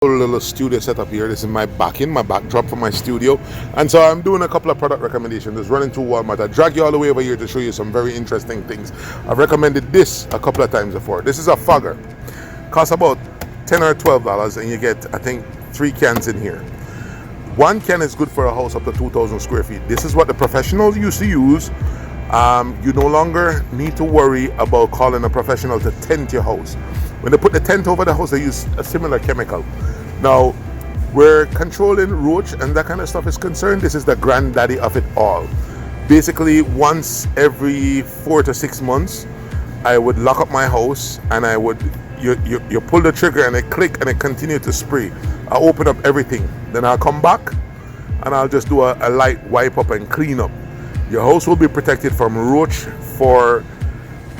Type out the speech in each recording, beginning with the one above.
Little studio setup here. This is my backdrop for my studio, and so I'm doing a couple of product recommendations. Just running to Walmart. I drag you all the way over here to show you some very interesting things. I've recommended this a couple of times before. This is a fogger. Costs about $10 or $12, and you get, I think, 3 cans in here. One can is good for a house up to 2,000 square feet. This is what the professionals used to use. You no longer need to worry about calling a professional to tent your house. When they put the tent over the house, they use a similar chemical. Now, where controlling roach and that kind of stuff is concerned, this is the granddaddy of it all. Basically, once every 4 to 6 months, I would lock up my house, and I would, you pull the trigger and it click and it continue to spray. I open up everything. Then I'll come back and I'll just do a light wipe up and clean up. Your house will be protected from roach for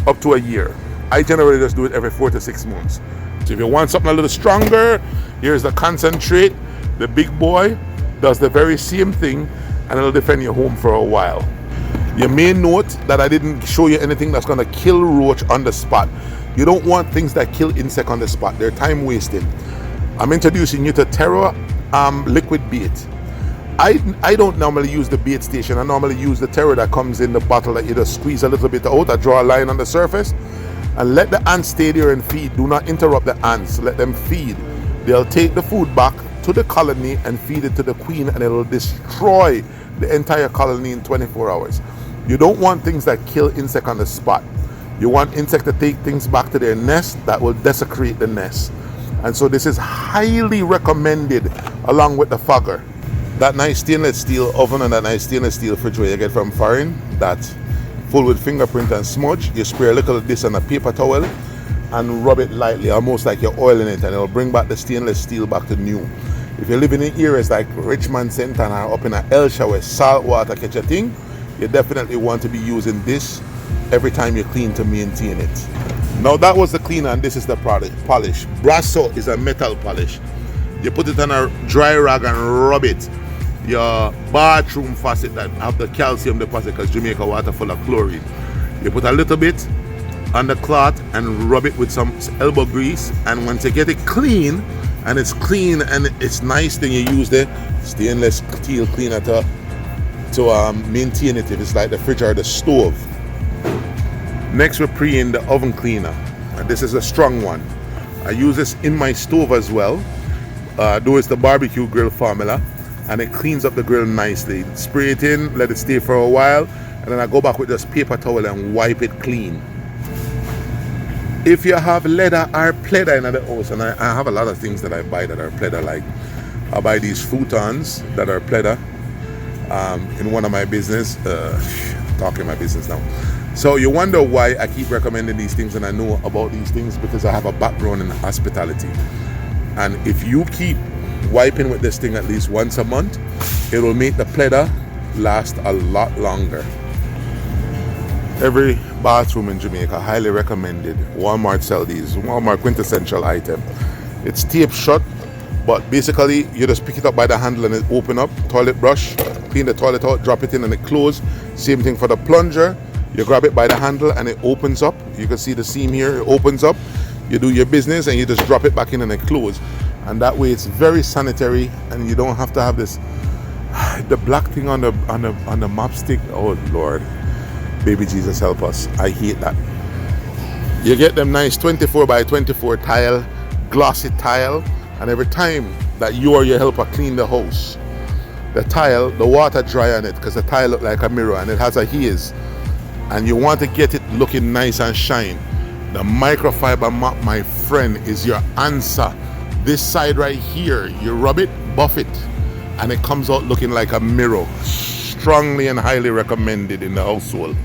up to a year. I generally just do it every 4 to 6 months. So if you want something a little stronger, here's the concentrate. The big boy does the very same thing, and it'll defend your home for a while. You may note that I didn't show you anything that's gonna kill roach on the spot. You don't want things that kill insect on the spot. They're time wasting. I'm introducing you to Terra liquid bait. I don't normally use the bait station. I normally use the Terra that comes in the bottle that you just squeeze a little bit out. I draw a line on the surface and let the ants stay there and feed. Do not interrupt the ants. Let them feed. They'll take the food back to the colony and feed it to the queen, and it'll destroy the entire colony in 24 hours. You don't want things that kill insect on the spot. You want insect to take things back to their nest that will desecrate the nest. And so this is highly recommended along with the fogger. That nice stainless steel oven and that nice stainless steel fridge where you get from foreign, that's full with fingerprint and smudge. You spray a little of this on a paper towel and rub it lightly, almost like you're oiling it, and it'll bring back the stainless steel back to new. If you're living in areas like Richmond Center or up in a Elsha where salt water catch a thing, you definitely want to be using this every time you clean to maintain it. Now that was the cleaner, and this is the polish. Brasso is a metal polish. You put it on a dry rag and rub it. Your bathroom faucet that have the calcium deposit, because Jamaica water full of chlorine. You put a little bit on the cloth and rub it with some elbow grease, and once you get it clean and it's clean and it's nice, then you use the stainless steel cleaner to maintain it if it's like the fridge or the stove. Next, we're preheating the oven cleaner, and this is a strong one. I use this in my stove as well, though it's the barbecue grill formula, and it cleans up the grill nicely. Spray it in, let it stay for a while, and then I go back with just paper towel and wipe it clean. If you have leather or pleather in the house, and I have a lot of things that I buy that are pleather, like I buy these futons that are pleather in one of my business, talking my business now. So you wonder why I keep recommending these things, and I know about these things because I have a background in hospitality. And if you keep wiping with this thing at least once a month, it will make the pleather last a lot longer. Every bathroom in Jamaica, highly recommended. Walmart sell these. Walmart quintessential item. It's taped shut, but basically you just pick it up by the handle and it open up. Toilet brush, clean the toilet out, drop it in and it close. Same thing for the plunger. You grab it by the handle and it opens up. You can see the seam here, it opens up. You do your business and you just drop it back in and it close. And that way it's very sanitary, and you don't have to have this the black thing on the mop stick. Oh Lord, baby Jesus help us. I hate that. You get them nice 24 by 24 tile, glossy tile, and every time that you or your helper clean the house, the water dry on it, because the tile look like a mirror and it has a haze, and you want to get it looking nice and shine. The microfiber mop, my friend, is your answer. This side right here, you rub it, buff it, and it comes out looking like a mirror. Strongly and highly recommended in the household.